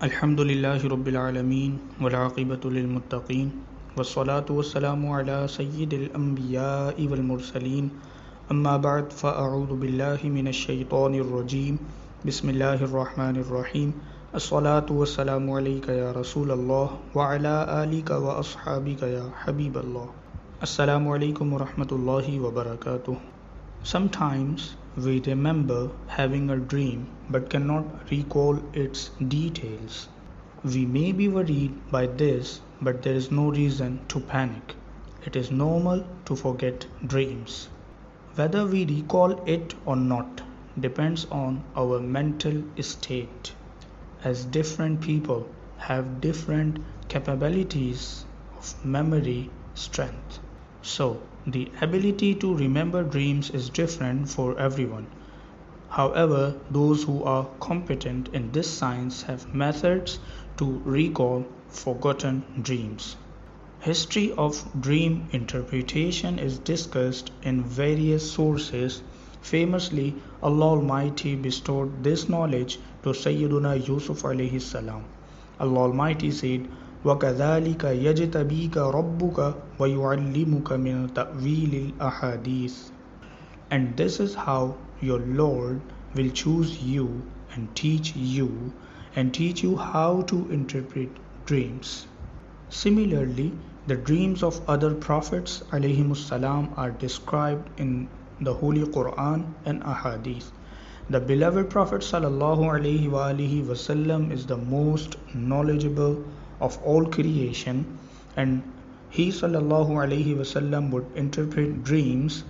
الحمد لله رب العالمين والعاقبة للمتقين والصلاة والسلام على سيد الأنبياء والمرسلين أما بعد فأعوذ بالله من الشيطان الرجيم بسم الله الرحمن الرحيم الصلاة والسلام عليك يا رسول الله وعلى آلك وأصحابك يا حبيب الله. Assalamu alaikum wa rahmatullahi wa barakatuh. Sometimes we remember having a dream but cannot recall its details. We may be worried by this, but there is no reason to panic. It is normal to forget dreams. Whether we recall it or not depends on our mental state, as different people have different capabilities of memory strength. So, the ability to remember dreams is different for everyone. However, those who are competent in this science have methods to recall forgotten dreams. History of dream interpretation is discussed in various sources. Famously, Allah Almighty bestowed this knowledge to Sayyiduna Yusuf alayhi salam. Allah Almighty said, وَكَذَلِكَ يَجْتَبِيكَ رَبُّكَ وَيُعَلِّمُكَ مِنْ تَأْوِيلِ الْأَحَادِيثِ. And this is how your Lord will choose you and teach you how to interpret dreams. Similarly, the dreams of other prophets alayhimussalam are described in the Holy Quran and Ahadith. The beloved Prophet sallallahu alaihi wa alihi wasallam is the most knowledgeable of all creation, and he sallallahu alaihi wasallam would interpret dreams.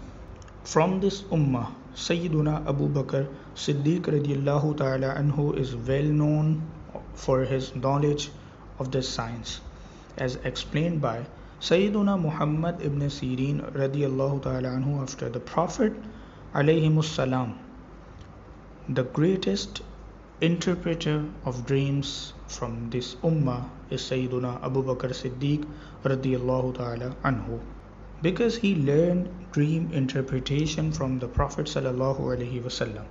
From this ummah, Sayyiduna Abu Bakr Siddiq radiyallahu ta'ala anhu is well known for his knowledge of this science, as explained by Sayyiduna Muhammad ibn Sirin radiyallahu ta'ala anhu after the Prophet alayhimus salam. The greatest interpreter of dreams from this ummah is Sayyiduna Abu Bakr Siddiq radiyallahu ta'ala anhu, because he learned dream interpretation from the Prophet sallallahu alaihi wasallam.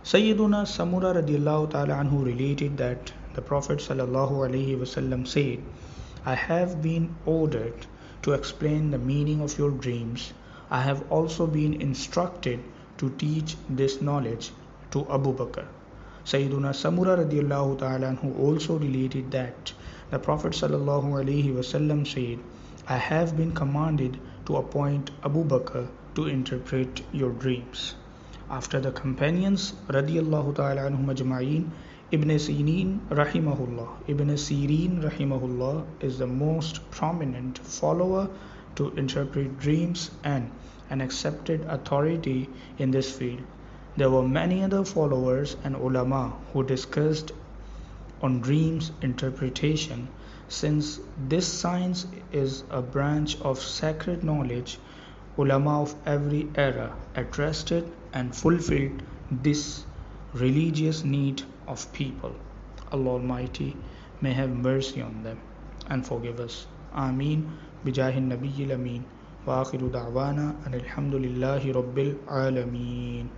Sayyiduna Samura radiyallahu ta'ala anhu related that the Prophet sallallahu alaihi wasallam said, I have been ordered to explain the meaning of your dreams. I have also been instructed to teach this knowledge to Abu Bakr. Sayyiduna Samura radiyallahu ta'ala anhu also related that the Prophet sallallahu alaihi wasallam said, I have been commanded to appoint Abu Bakr to interpret your dreams. After the companions radiyallahu ta'ala anhum ajma'in, Ibn Sirin rahimahullah is the most prominent follower to interpret dreams and an accepted authority in this field. There were many other followers and ulama who discussed on dreams interpretation. Since this science is a branch of sacred knowledge, ulama of every era addressed it and fulfilled this religious need of people. Allah Almighty may have mercy on them and forgive us. Ameen. Bijahin Nabiyil Ameen. Wa akhiru da'wana and alhamdulillahi rabbil alameen.